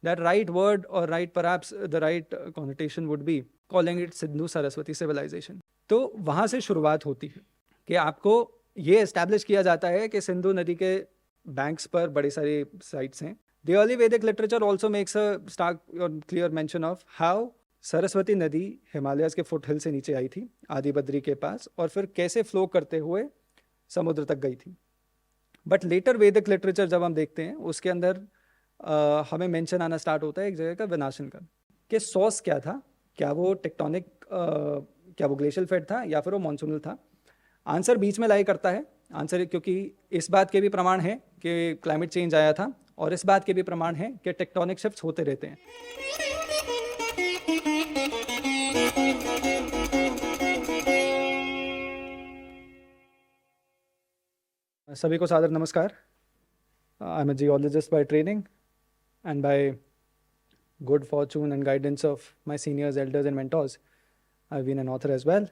that right word or right perhaps the right connotation would be calling it Sindhu Saraswati civilization. तो वहाँ से शुरुआत होती है कि आपको ये एस्टैब्लिश किया जाता है कि सिंधु नदी के बैंक्स पर बड़ी सारी साइट्स हैं. The early Vedic literature also makes a stark or clear mention of how Saraswati नदी हिमालयस के फुटहिल से नीचे आई थी आदि बद्री के पास और फिर कैसे फ्लो करते हुए समुद्र तक गई थी. बट लेटर वैदिक लिटरेचर जब हम देखते हैं उसके अंदर हमें मेंशन आना स्टार्ट होता है एक जगह का विनाशन का, कि सोर्स क्या था, क्या वो टेक्टोनिक क्या वो ग्लेशियल फेड था या फिर वो मॉनसूनल था. आंसर बीच में लाई करता है. आंसर क्योंकि इस बात के भी प्रमाण है कि क्लाइमेट चेंज आया था और इस बात के भी प्रमाण है कि टेक्टोनिक शिफ्ट्स होते रहते हैं. सभी को सादर नमस्कार. I am a geologist by training and by good fortune and guidance of my seniors, elders and mentors, I've been an author as well.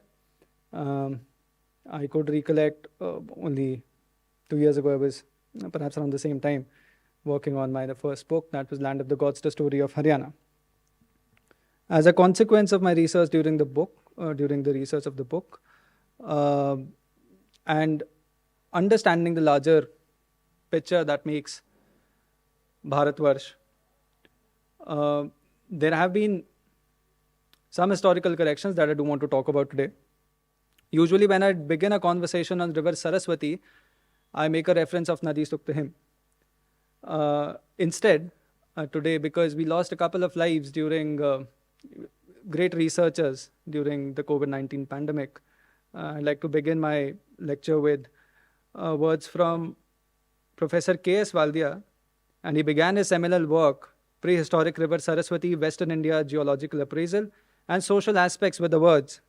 I could recollect only 2 years ago I was perhaps around the same time working on the first book, that was Land of the Gods, the story of Haryana. As a consequence of my research during the research of the book, and understanding the larger picture that makes Bharatvarsh, there have been some historical corrections that I do want to talk about today. Usually when I begin a conversation on river Saraswati, I make a reference of Nadi Suktahim. Instead, today, because we lost a couple of lives during great researchers during the COVID-19 pandemic, I'd like to begin my lecture with words from Professor K.S. Waldia, and he began his seminal work, Prehistoric River Saraswati, Western India Geological Appraisal and Social Aspects, with the words,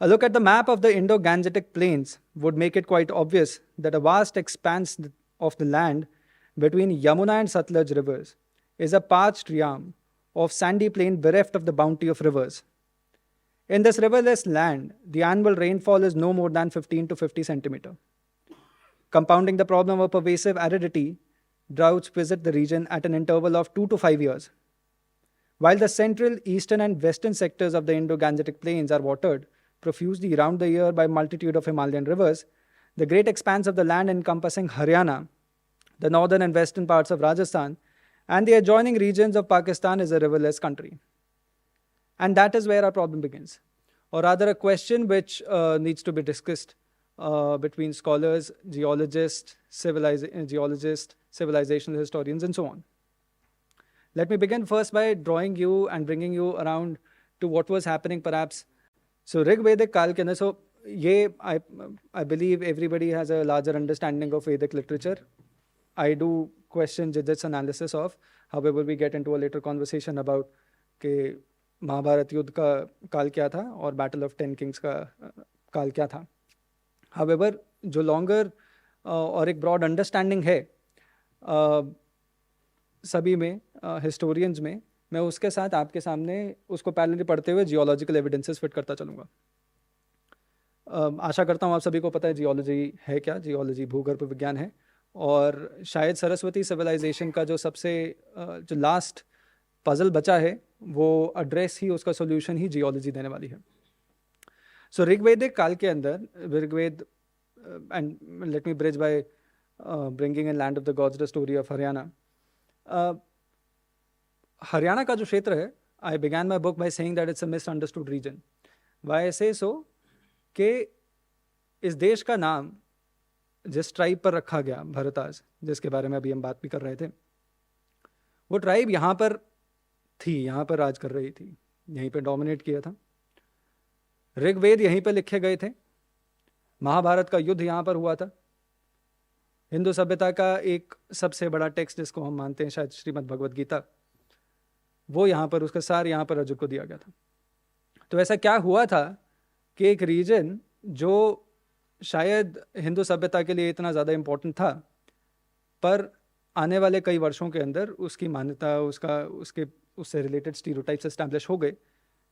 a look at the map of the Indo-Gangetic Plains would make it quite obvious that a vast expanse of the land between Yamuna and Satluj rivers is a parched realm of sandy plain bereft of the bounty of rivers. In this riverless land, the annual rainfall is no more than 15 to 50 centimeter. Compounding the problem of pervasive aridity, droughts visit the region at an interval of 2 to 5 years. While the central, eastern and western sectors of the Indo-Gangetic Plains are watered profusely round the year by a multitude of Himalayan rivers, the great expanse of the land encompassing Haryana, the northern and western parts of Rajasthan, and the adjoining regions of Pakistan is a riverless country. And that is where our problem begins, or rather a question which needs to be discussed between scholars, geologists, civilizational historians, and so on. Let me begin first by drawing you and bringing you around to what was happening perhaps. So Rig Vedic Kal ke andar, so I believe everybody has a larger understanding of Vedic literature. I do question Jidit's analysis of, however we get into a later conversation about कि महाभारत युद्ध का काल क्या था और battle of 10 Kings का काल क्या था. However, जो longer और एक ब्रॉड अंडरस्टैंडिंग है सभी में, हिस्टोरियंस में, मैं उसके साथ आपके सामने उसको पैरेलली पढ़ते हुए जियोलॉजिकल एविडेंसेस फिट करता चलूँगा. आशा करता हूँ आप सभी को पता है जियोलॉजी है क्या. जियोलॉजी भूगर्भ विज्ञान है और शायद सरस्वती सिविलाइजेशन का जो सबसे जो लास्ट पजल बचा है वो एड्रेस ही, उसका सोल्यूशन ही जियोलॉजी देने वाली है. सो ऋग्वेदिक काल के अंदर Rigveda, and let me bridge by bringing in Land of the Gods, the story of Haryana. Haryana का जो क्षेत्र है, I began my book by saying that it's a misunderstood region. Why I say so? कि इस देश का नाम जिस ट्राइब पर रखा गया, भरताज, जिसके बारे में अभी हम बात भी कर रहे थे, वो ट्राइब यहाँ पर थी, यहाँ पर राज कर रही थी, यहीं पे डोमिनेट किया था. ऋग्वेद यहीं पे लिखे गए थे, महाभारत का युद्ध यहाँ पर हुआ था, हिंदू सभ्यता का एक सबसे बड़ा टेक्स्ट जिसको हम मानते हैं शायद श्रीमद् भगवद गीता, वो यहाँ पर, उसका सार यहाँ पर अर्जुन को दिया गया था. तो ऐसा क्या हुआ था कि एक रीजन जो शायद हिंदू सभ्यता के लिए इतना ज़्यादा इम्पोर्टेंट था, पर आने वाले कई वर्षों के अंदर उसकी मान्यता, उससे रिलेटेड स्टीरियोटाइप्स एस्टैब्लिश हो गए.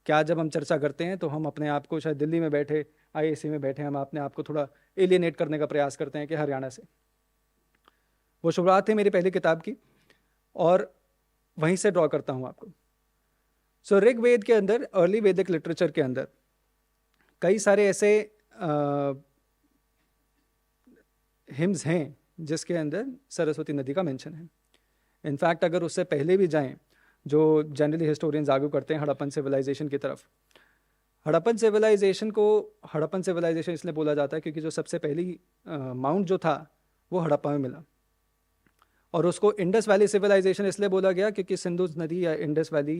क्या जब हम चर्चा करते हैं तो हम अपने आप को, शायद दिल्ली में बैठे, आईआईसी में बैठे, हम अपने आप को थोड़ा एलियनेट करने का प्रयास करते हैं कि हरियाणा से. वो शुरुआत थी मेरी पहली किताब की, और वहीं से ड्रॉ करता हूँ आपको। सो ऋग्वेद के अंदर, अर्ली वैदिक लिटरेचर के अंदर कई सारे ऐसे हिम्स हैं जिसके अंदर सरस्वती नदी का मेंशन है। इनफैक्ट अगर उससे पहले भी जाएं, जो जनरली हिस्टोरियंस आर्ग्यू करते हैं हड़प्पन सिविलाइजेशन की तरफ, हड़प्पन सिविलाइजेशन इसलिए बोला जाता है क्योंकि जो सबसे पहली माउंट जो था वो हड़प्पा में मिला, और उसको इंडस वैली सिविलाइजेशन इसलिए बोला गया क्योंकि सिंधु नदी या इंडस वैली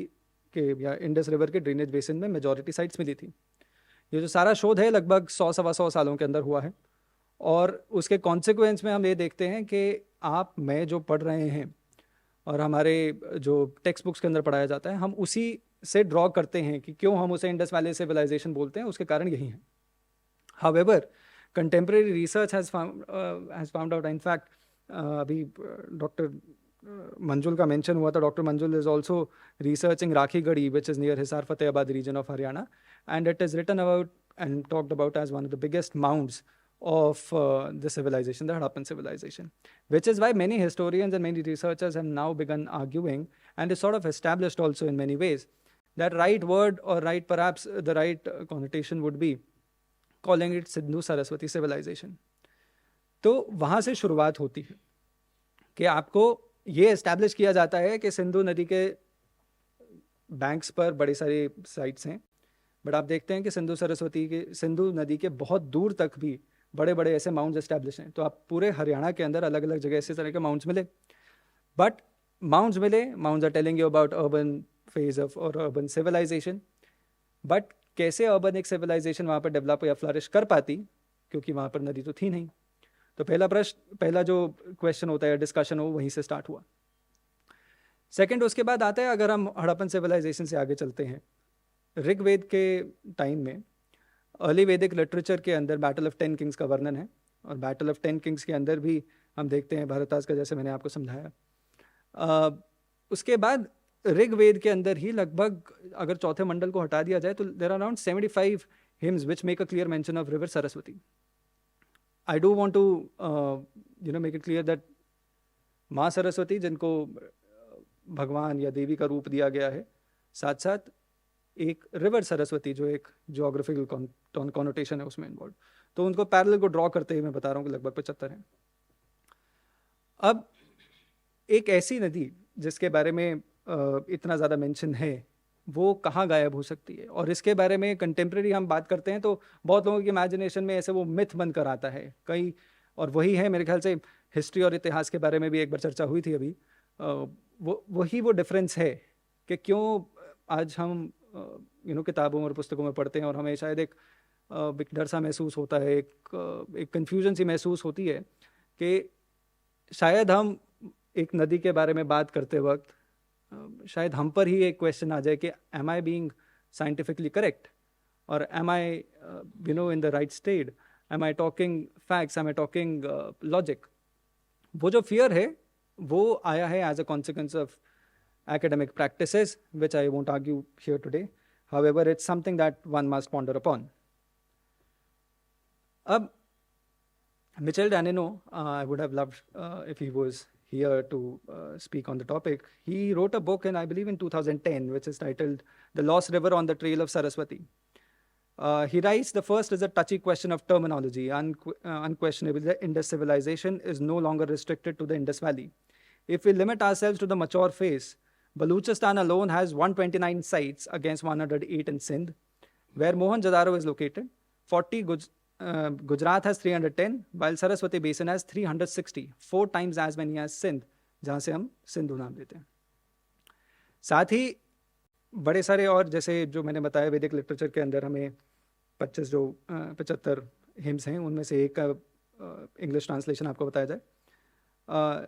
के या इंडस रिवर के ड्रेनेज बेसिन में मेजॉरिटी साइट्स मिली थी। ये जो सारा शोध है लगभग 100-125 सालों के अंदर हुआ है, और उसके कॉन्सिक्वेंस में हम ये देखते हैं कि आप मैं जो पढ़ रहे हैं और हमारे जो टेक्स्ट बुक्स के अंदर पढ़ाया जाता है, हम उसी से ड्रॉ करते हैं कि क्यों हम उसे इंडस वैली सिविलाइजेशन बोलते हैं, उसके कारण यही है। However contemporary research has found out, in fact अभी डॉक्टर मंजुल का मेंशन हुआ था, doctor Manjul is also researching Rakhi Garhi which is near Hisar Fatehabad region of Haryana, and it is written about and talked about as one of the biggest mounds of the civilization, the Harappan civilization, which is why many historians and many researchers have now begun arguing, and is sort of established also in many ways, that right word or right perhaps the right connotation would be calling it Sindhu Saraswati civilization. तो वहाँ से शुरुआत होती है कि आपको ये establish किया जाता है कि सिंधु नदी के बैंक्स पर बड़ी सारी साइट्स हैं, बट आप देखते हैं कि सिंधु नदी के बहुत दूर तक भी बड़े बड़े ऐसे माउंट्स एस्टैब्लिश हैं। तो आप पूरे हरियाणा के अंदर अलग अलग जगह इसी तरह के माउंट्स मिले, mounds are telling you about urban phase of और अर्बन सिविलाइजेशन, बट कैसे अर्बन एक सिविलाइजेशन वहाँ पर डेवलप या फ्लरिश कर पाती, क्योंकि वहाँ पर नदी तो थी नहीं। तो पहला जो क्वेश्चन होता है, डिस्कशन हो, वहीं से स्टार्ट हुआ। सेकेंड, उसके बाद आता है, अगर हम हड़प्पन सिविलाइजेशन से आगे चलते हैं, ऋग्वेद के टाइम में अर्ली वैदिक लिटरेचर के अंदर बैटल ऑफ 10 किंग्स का वर्णन है, और बैटल ऑफ 10 किंग्स के अंदर भी हम देखते हैं भारतास का, जैसे मैंने आपको समझाया। उसके बाद ऋग्वेद के अंदर ही लगभग, अगर चौथे मंडल को हटा दिया जाए, तो there are around 75 hymns which make a clear mention of river Saraswati. I do want to make it clear that माँ सरस्वती, जिनको भगवान या देवी का रूप दिया गया है, साथ साथ एक रिवर सरस्वती जो एक जोग्राफिकल कॉनोटेशन है उसमें इन्वॉल्व, तो उनको पैरेलल को ड्रॉ करते हुए मैं बता रहा हूँ कि लगभग 75 हैं। अब एक ऐसी नदी जिसके बारे में इतना ज़्यादा मेंशन है, वो कहाँ गायब हो सकती है, और इसके बारे में कंटेम्प्रेरी हम बात करते हैं तो बहुत लोगों की इमेजिनेशन में ऐसे वो मिथ बनकर आता है कई, और वही है मेरे ख्याल से हिस्ट्री और इतिहास के बारे में भी एक बार चर्चा हुई थी अभी। वो डिफरेंस है कि क्यों आज हम किताबों और पुस्तकों में पढ़ते हैं और हमें शायद एक डर सा महसूस होता है, एक कन्फ्यूजन सी महसूस होती है कि शायद हम एक नदी के बारे में बात करते वक्त शायद हम पर ही एक क्वेश्चन आ जाए कि am I being scientifically correct, और am I in the right state, am I talking facts, am I talking logic. वो जो फियर है वो आया है as a consequence of academic practices, which I won't argue here today. However, it's something that one must ponder upon. Michel Danino, I would have loved if he was here to speak on the topic. He wrote a book I believe in 2010, which is titled The Lost River on the Trail of Saraswati. He writes, the first is a touchy question of terminology. Unquestionably, the Indus civilization is no longer restricted to the Indus Valley. If we limit ourselves to the mature phase, Baluchistan alone has 129 sites against 108 in Sindh, where Mohenjo-daro is located. 40 Gujarat has 310, while Saraswati Basin has 360, 4 times as many as Sindh, जहाँ से हम सिंधु नाम देते हैं। साथ ही बड़े सारे और, जैसे जो मैंने बताया वैदिक लिटरेचर के अंदर हमें 75 हिम्स हैं, उनमें से एक का इंग्लिश ट्रांसलेशन आपको बताया जाए।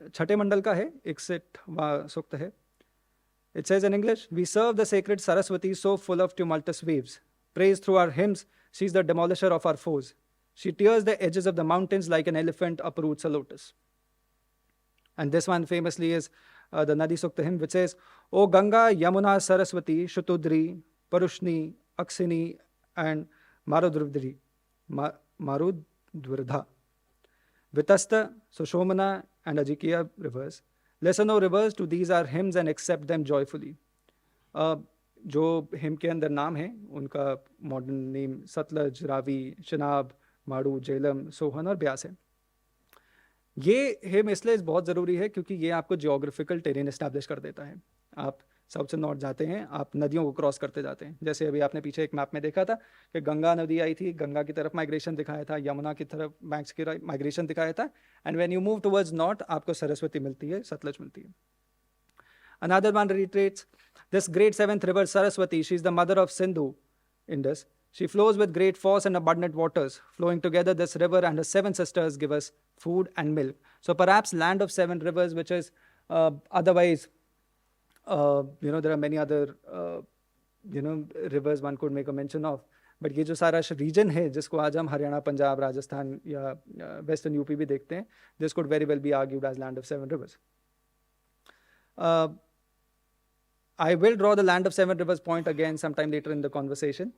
छठे मंडल का है, 61वां सूक्त है। It says in English, we serve the sacred Saraswati so full of tumultuous waves. Praised through our hymns, she is the demolisher of our foes. She tears the edges of the mountains like an elephant uproots a lotus. And this one famously is the Nadi Sukta hymn, which says, O Ganga, Yamuna, Saraswati, Shutudri, Parushni, Aksini, and Marudvardha. Vitasta, Sushomana, and Ajikiya rivers, Listen, O rivers, to these our hymns and accept them joyfully. जो him के अंदर नाम है उनका modern name Sutlej, Ravi, शनाब, माड़ू, Jhelum, Sohan और ब्यास है. ये him इसलिए बहुत ज़रूरी है क्योंकि ये आपको जियोग्राफिकल टेरेन इस्टेब्लिश कर देता है. आप साउथ से नॉर्थ जाते हैं, आप नदियों को क्रॉस करते जाते हैं. जैसे अभी आपने पीछे एक मैप में देखा था कि गंगा नदी आई थी, गंगा की तरफ माइग्रेशन दिखाया था, यमुना की तरफ बैंक्स की माइग्रेशन दिखाया था, and when you move towards north आपको सरस्वती मिलती है, सतलज मिलती है. Another one reiterates this great seventh river Saraswati. She is the mother of Sindhu, Indus. She flows with great force and abundant waters. Flowing together, this river and her seven sisters give us food and milk. So perhaps land of seven rivers, which is otherwise, there are many other, rivers one could make a mention of. But ये जो सारा reason है जिसको आज हम हरियाणा, पंजाब, राजस्थान या western UP भी देखते हैं, this could very well be argued as land of seven rivers. I will draw the land of seven rivers point again sometime later in the conversation,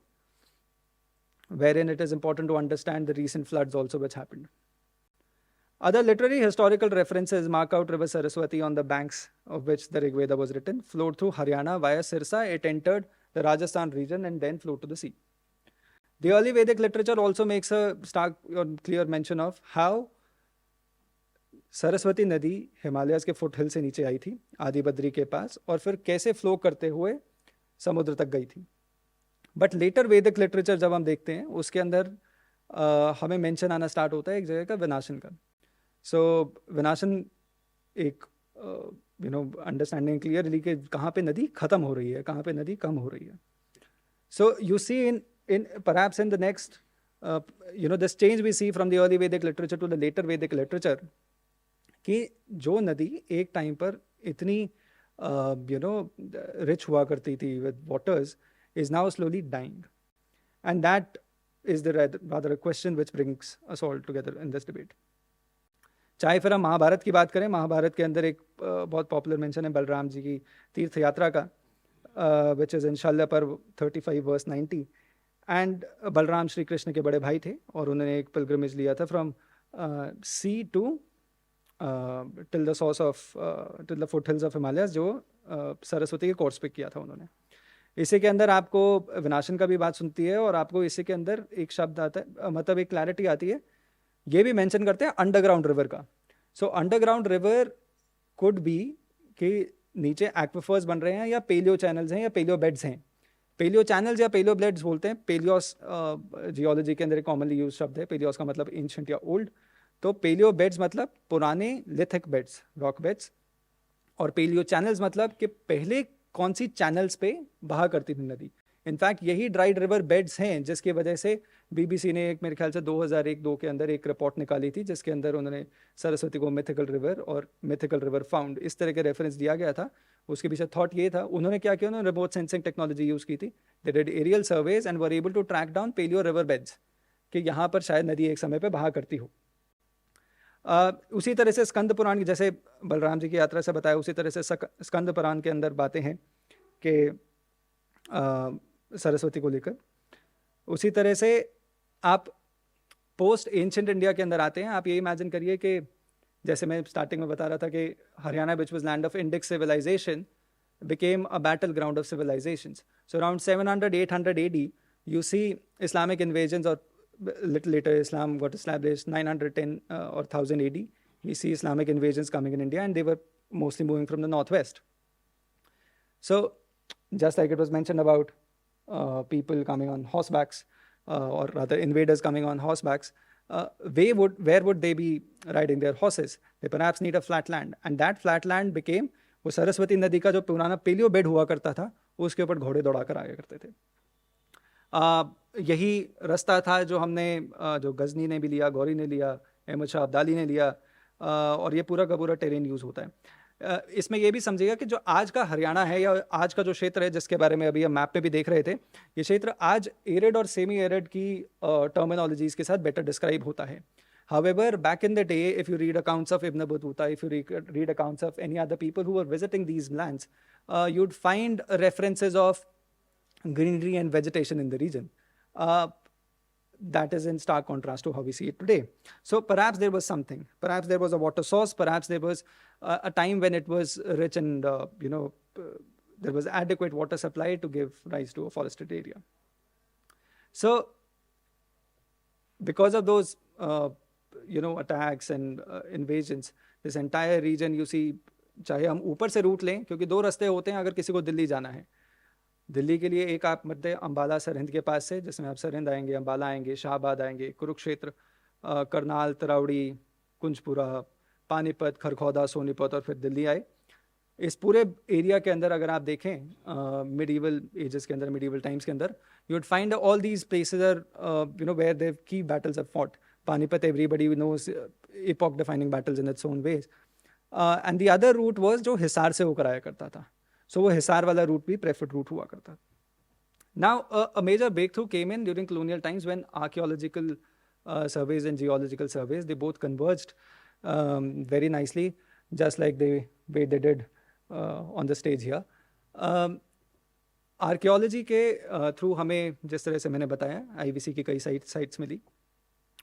wherein it is important to understand the recent floods also which happened. Other literary historical references mark out river Saraswati on the banks of which the Rig Veda was written, flowed through Haryana via Sirsa, it entered the Rajasthan region and then flowed to the sea. The early Vedic literature also makes a stark or clear mention of how Saraswati नदी Himalayas के foothill से नीचे आई थी आदि बद्री के पास और फिर कैसे फ्लो करते हुए समुद्र तक गई थी. बट लेटर वैदिक लिटरेचर जब हम देखते हैं उसके अंदर हमें मेंशन आना स्टार्ट होता है एक जगह का विनाशन का. सो विनाशन एक अंडरस्टैंडिंग क्लियरली कि कहाँ पे नदी खत्म हो रही है, कहाँ पे नदी कम हो रही है. So you see in perhaps in the next this change we see from the early Vedic literature to the later Vedic literature कि जो नदी एक टाइम पर इतनी रिच हुआ करती थी with waters is now slowly dying, and that is the rather a question which brings us all together in this debate. चाहे फिर हम महाभारत की बात करें, महाभारत के अंदर एक बहुत पॉपुलर मेंशन है बलराम जी की तीर्थ यात्रा का, विच इज़ इन शल्य पर्व 35 वर्स 90. एंड बलराम श्री कृष्ण के बड़े भाई थे और उन्होंने एक पिलग्रिमेज लिया था from sea to till the source of till the foothills of Himalayas, जो सरस्वती के कोर्स पे किया था उन्होंने. इसी के अंदर आपको विनाशन का भी बात सुनती है और आपको इसी के अंदर एक शब्द आता है, मतलब एक क्लैरिटी आती है, ये भी मेंशन करते हैं अंडरग्राउंड रिवर का. सो अंडरग्राउंड रिवर कुड बी कि नीचे एक्विफर्स बन रहे हैं या पेलियो चैनल्स हैं या पेलियो बेड्स हैं. पेलियो चैनल्स या पेलियो बेड्स बोलते हैं. पेलियोस जियोलॉजी के अंदर एक कॉमनली यूज शब्द है. पेलियोस का मतलब एंशिएंट या ओल्ड, तो पेलियो बेड्स मतलब पुराने लिथिक बेड्स, रॉक बेड्स, और पेलियो चैनल्स मतलब कि पहले कौन सी चैनल्स पे बहा करती थी नदी. इनफैक्ट यही ड्राइड रिवर बेड्स हैं जिसकी वजह से बीबीसी ने एक मेरे ख्याल से 2001-2 के अंदर एक रिपोर्ट निकाली थी जिसके अंदर उन्होंने सरस्वती को मिथिकल रिवर और मिथिकल रिवर फाउंड इस तरह के रेफरेंस दिया गया था. उसके पीछे थॉट ये था, उन्होंने क्या किया, उन्होंने रिमोट सेंसिंग टेक्नोलॉजी यूज़ की थी. They did aerial surveys and were able to track down paleo river beds कि यहाँ पर शायद नदी एक समय पर बहा करती हो. उसी तरह से स्कंद पुराण की, जैसे बलराम जी की यात्रा से बताया, उसी तरह से स्कंद पुराण के अंदर बातें हैं कि सरस्वती को लेकर. उसी तरह से आप पोस्ट एंशिएंट इंडिया के अंदर आते हैं. आप ये इमेजिन करिए कि जैसे मैं स्टार्टिंग में बता रहा था कि Haryana which was land of Indic civilization became a battleground of civilizations. So around 700-800 AD, you see Islamic invasions, or little later Islam got established 910 or 1000 AD. We see Islamic invasions coming in India, and they were mostly moving from the northwest. So just like it was mentioned about people coming on horsebacks, or rather invaders coming on horsebacks, where would they be riding their horses? They perhaps need a flat land, and that flat land became वो सरस्वती नदी का जो पुराना paleo bed हुआ करता था उसके ऊपर घोड़े दौड़ा कर आया करते थे. यही रास्ता था जो हमने जो गजनी ने भी लिया, गौरी ने लिया, अहमद शाह अब्दाली ने लिया, और ये पूरा का पूरा टेरेन यूज़ होता है. इसमें ये भी समझिएगा कि जो आज का हरियाणा है या आज का जो क्षेत्र है जिसके बारे में अभी हम मैप पे भी देख रहे थे, ये क्षेत्र आज एरिड और सेमी एरिड की टर्मिनोलॉजीज के साथ बेटर डिस्क्राइब होता है. However, back in the day, if you read accounts of Ibn Battuta, if you read accounts of any other people who were visiting these lands, you'd find references of greenery and vegetation in the region. that is in stark contrast to how we see it today. So perhaps there was something, perhaps there was a water source, perhaps there was a time when it was rich and there was adequate water supply to give rise to a forested area. So because of those attacks and invasions, this entire region you see, चाहे हम ऊपर से root लें, क्योंकि दो रास्ते होते हैं अगर किसी को दिल्ली जाना है. दिल्ली के लिए एक आप मध्य अम्बाला सरहिंद के पास से, जिसमें आप सरहिंद आएंगे, अम्बाला आएंगे, शाहबाद आएंगे, कुरुक्षेत्र, करनाल, तरावड़ी, कुंजपुरा, पानीपत, खरखौदा, सोनीपत और फिर दिल्ली आए. इस पूरे एरिया के अंदर अगर आप देखें मिडीवल एजेस के अंदर, मिडीवल टाइम्स के अंदर, you would find all these places are where the key battles are fought. Panipat, everybody knows, epoch defining battles in its own ways. And the other route was जो हिसार से होकर आया करता था. So वो हिसार वाला route भी preferred route हुआ करता. Now a major breakthrough came in during colonial times when archaeological surveys and geological surveys, they both converged very nicely, just like the way they did on the stage here. Archaeology के through हमें जिस तरह से मैंने बताया IVC की कई sites मिली,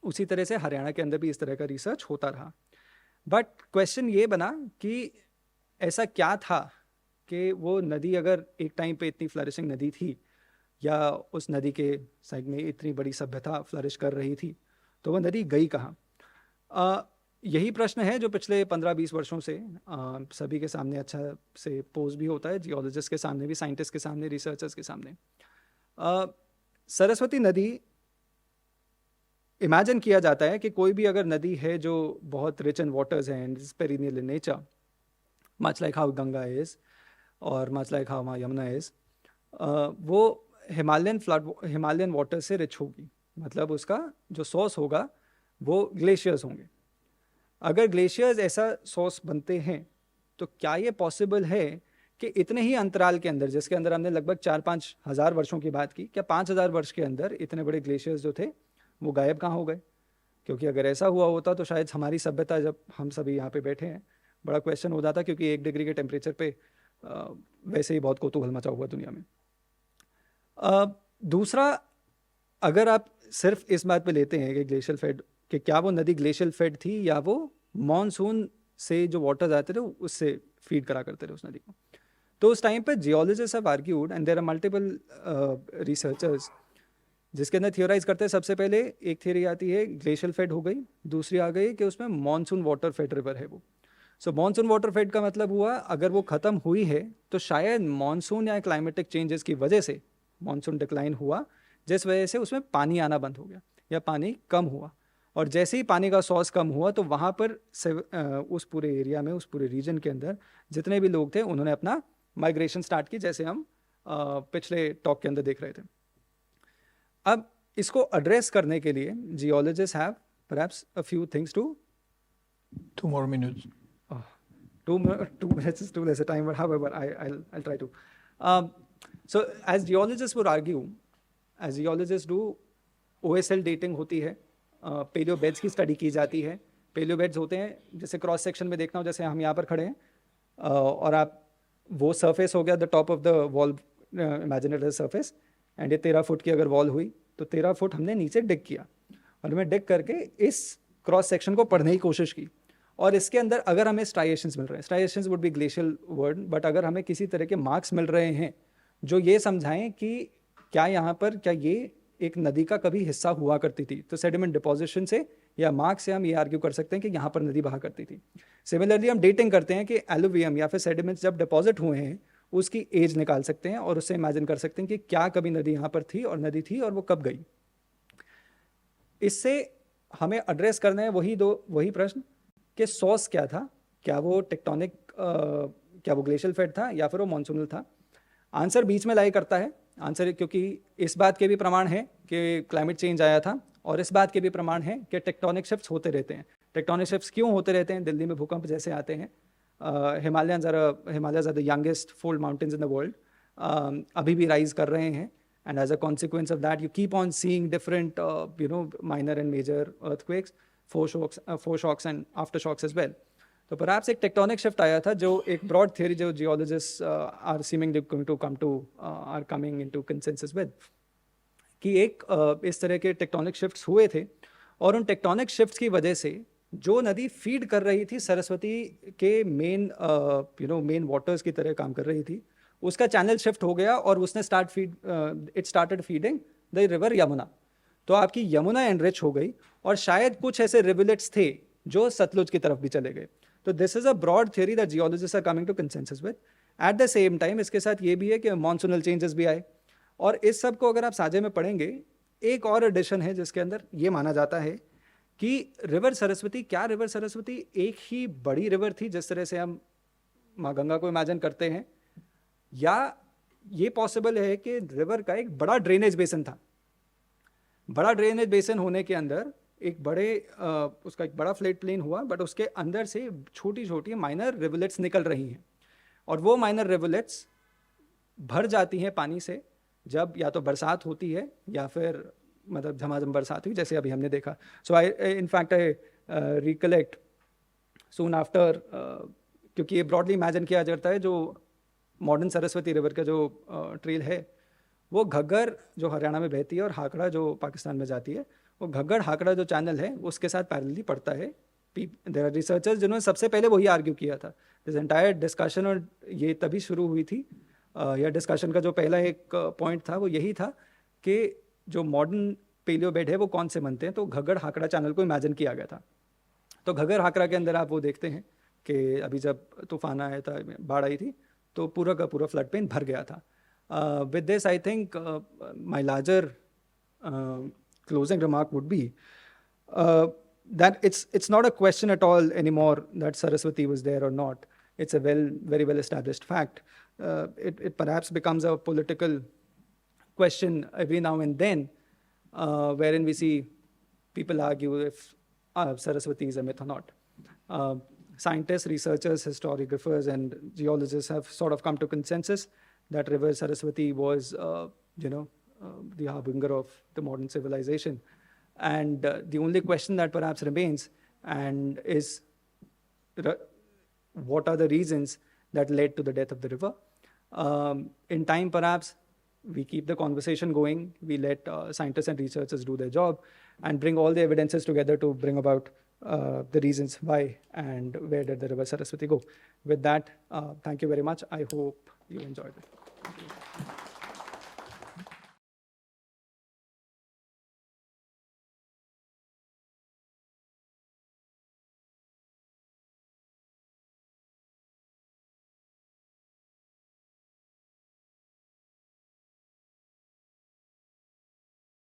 उसी तरह से हरियाणा के अंदर भी इस तरह का रिसर्च होता रहा. बट क्वेश्चन ये बना कि ऐसा क्या था कि वो नदी अगर एक टाइम पे इतनी फ्लरिशिंग नदी थी, या उस नदी के साइड में इतनी बड़ी सभ्यता फ्लरिश कर रही थी, तो वो नदी गई कहाँ? यही प्रश्न है जो पिछले 15-20 वर्षों से सभी के सामने अच्छा से पोज भी होता है, जियोलॉजिस्ट के सामने भी, साइंटिस्ट के सामने, रिसर्चर्स के सामने. सरस्वती नदी, इमेजिन किया जाता है कि कोई भी अगर नदी है जो बहुत रिच इन वाटर्स है and is perennial in nature, much like how Ganga is और much like how Yamuna is, वो हिमालयन वाटर से रिच होगी. मतलब उसका जो सोर्स होगा वो ग्लेशियर्स होंगे. अगर ग्लेशियर्स ऐसा सोर्स बनते हैं तो क्या ये पॉसिबल है कि इतने ही अंतराल के अंदर, जिसके अंदर हमने लगभग 4-5 हज़ार वर्षों की बात की, क्या 5000 वर्ष के अंदर इतने बड़े ग्लेशियर्स जो थे वो गायब कहाँ हो गए? क्योंकि अगर ऐसा हुआ होता तो शायद हमारी सभ्यता, जब हम सभी यहाँ पे बैठे हैं, बड़ा क्वेश्चन हो जाता, क्योंकि 1 डिग्री के टेम्परेचर पे वैसे ही बहुत कौतूहल मचा हुआ दुनिया में. दूसरा, अगर आप सिर्फ इस बात पे लेते हैं कि ग्लेशियल फेड, कि क्या वो नदी ग्लेशियल फेड थी या वो मॉनसून से जो वाटर्स आते थे उससे फीड करा करते थे उस नदी को, तो उस टाइम पे geologist have argued and there are multiple researchers जिसके अंदर थियोराइज करते हैं. सबसे पहले एक थियरी आती है ग्लेशियल फेड हो गई, दूसरी आ गई कि उसमें मॉनसून वाटर फेड रिवर है वो. सो मॉनसून वाटर फेड का मतलब हुआ अगर वो ख़त्म हुई है तो शायद मॉनसून या क्लाइमेटिक चेंजेस की वजह से मॉनसून डिक्लाइन हुआ, जिस वजह से उसमें पानी आना बंद हो गया या पानी कम हुआ. और जैसे ही पानी का सोर्स कम हुआ तो वहाँ पर उस पूरे एरिया में, उस पूरे रीजन के अंदर जितने भी लोग थे उन्होंने अपना माइग्रेशन स्टार्ट की, जैसे हम पिछले टॉक के अंदर देख रहे थे. अब इसको एड्रेस करने के लिए geologist have perhaps a few things to. 2 more minutes. 2 minutes is too less a time, but however I'll try to. So as geologists would argue, as geologists do, OSL dating होती है, paleo beds की study की जाती है. Paleo beds होते हैं, जैसे cross section में देखना हो, जैसे हम यहाँ पर खड़े हैं और आप, वो सरफेस हो गया the top of the wall, imaginary surface, and ये 13 फुट की अगर वॉल हुई तो 13 फुट हमने नीचे डिग किया और हमें डिग करके इस क्रॉस सेक्शन को पढ़ने की कोशिश की. और इसके अंदर अगर हमें स्ट्राइएशंस मिल रहे हैं, striations would be glacial word, but अगर हमें किसी तरह के मार्क्स मिल रहे हैं जो ये समझाएं कि क्या यहाँ पर, क्या ये एक नदी का कभी हिस्सा हुआ करती थी, तो सेडिमेंट डिपोजिशन से या मार्क्स से हम ये आर्ग्यू कर सकते हैं कि यहाँ पर नदी बहा करती थी. सिमिलरली हम डेटिंग करते हैं कि एलुवियम या फिर सेडिमेंट्स जब डिपॉजिट हुए हैं उसकी एज निकाल सकते हैं और उससे इमेजिन कर सकते हैं कि क्या कभी नदी यहाँ पर थी और नदी थी और वो कब गई. इससे हमें एड्रेस करना है वही प्रश्न कि सोर्स क्या था, क्या वो टेक्टोनिक, क्या वो ग्लेशियल फेड था या फिर वो मॉनसूनल था. आंसर बीच में लाई करता है. आंसर क्योंकि इस बात के भी प्रमाण है कि क्लाइमेट चेंज आया था और इस बात के भी प्रमाण है कि टेक्टोनिक शिफ्ट्स होते रहते हैं. टेक्टोनिक शिफ्ट्स क्यों होते रहते हैं? दिल्ली में भूकंप जैसे आते हैं. Himalayas are the youngest fold mountains in the world, अभी भी राइज कर रहे हैं, and as a consequence of that you keep on seeing different minor and major earthquakes, foreshocks and aftershocks as well. तो perhaps एक tectonic shift आया था, जो एक ब्रॉड थियरी जो geologist are seemingly going to come to or coming into consensus with, कि एक इस तरह के टेक्टोनिक शिफ्ट्स हुए थे, और उन टेक्टोनिक शिफ्ट्स की वजह से जो नदी फीड कर रही थी सरस्वती के मेन वाटर्स की तरह काम कर रही थी, उसका चैनल शिफ्ट हो गया और उसने it started feeding the river Yamuna. तो आपकी यमुना एनरिच हो गई, और शायद कुछ ऐसे रिवलेट्स थे जो सतलुज की तरफ भी चले गए। तो this is a broad theory that geologist are coming to consensus with. At the same time इसके साथ ये भी है कि मॉनसूनल चेंजेस भी आए, और इस सब को अगर आप साझे में पढ़ेंगे, एक और एडिशन है जिसके अंदर ये माना जाता है कि रिवर सरस्वती एक ही बड़ी रिवर थी जिस तरह से हम माँ गंगा को इमेजिन करते हैं, या ये पॉसिबल है कि रिवर का एक बड़ा ड्रेनेज बेसिन था। बड़ा ड्रेनेज बेसिन होने के अंदर उसका एक बड़ा फ्लड प्लेन हुआ, बट उसके अंदर से छोटी छोटी माइनर रिवलेट्स निकल रही हैं, और वो माइनर रिवलेट्स भर जाती हैं पानी से जब या तो बरसात होती है या फिर मतलब झमाझम बरसात हुई, जैसे अभी हमने देखा। So I in fact I recollect soon after, क्योंकि ये ब्रॉडली इमेजिन किया जाता है जो मॉडर्न सरस्वती रिवर का जो ट्रेल है वो घग्गर जो हरियाणा में बहती है और हाकड़ा जो पाकिस्तान में जाती है, वो घग्गर हाकड़ा जो चैनल है उसके साथ पैरेलली पड़ता है। देयर आर रिसर्चर्स जिन्होंने सबसे पहले वही आर्ग्यू किया था। दिस एंटायर डिस्कशन, और ये तभी शुरू हुई थी, या डिस्कशन का जो पहला एक पॉइंट था वो यही था कि जो मॉडर्न पेलियो बेड है वो कौन से बनते हैं। तो घग्गर हाकड़ा चैनल को इमेजिन किया गया था। तो घग्गर हाकड़ा के अंदर आप वो देखते हैं कि अभी जब तूफान आया था, बाढ़ आई थी, तो पूरा का पूरा फ्लड पेन भर गया था। With this, I think my larger closing remark would be that it's not a question at all anymore that Saraswati was there or not. It's a very well established fact. It perhaps becomes a political question every now and then, wherein we see people argue if Saraswati is a myth or not. Scientists, researchers, historiographers, and geologists have sort of come to consensus that river Saraswati was, the harbinger of the modern civilization. And the only question that perhaps remains and is what are the reasons that led to the death of the river? In time, perhaps, we keep the conversation going. We let scientists and researchers do their job and bring all the evidences together to bring about the reasons why and where did the river Saraswati go. With that, thank you very much. I hope you enjoyed it.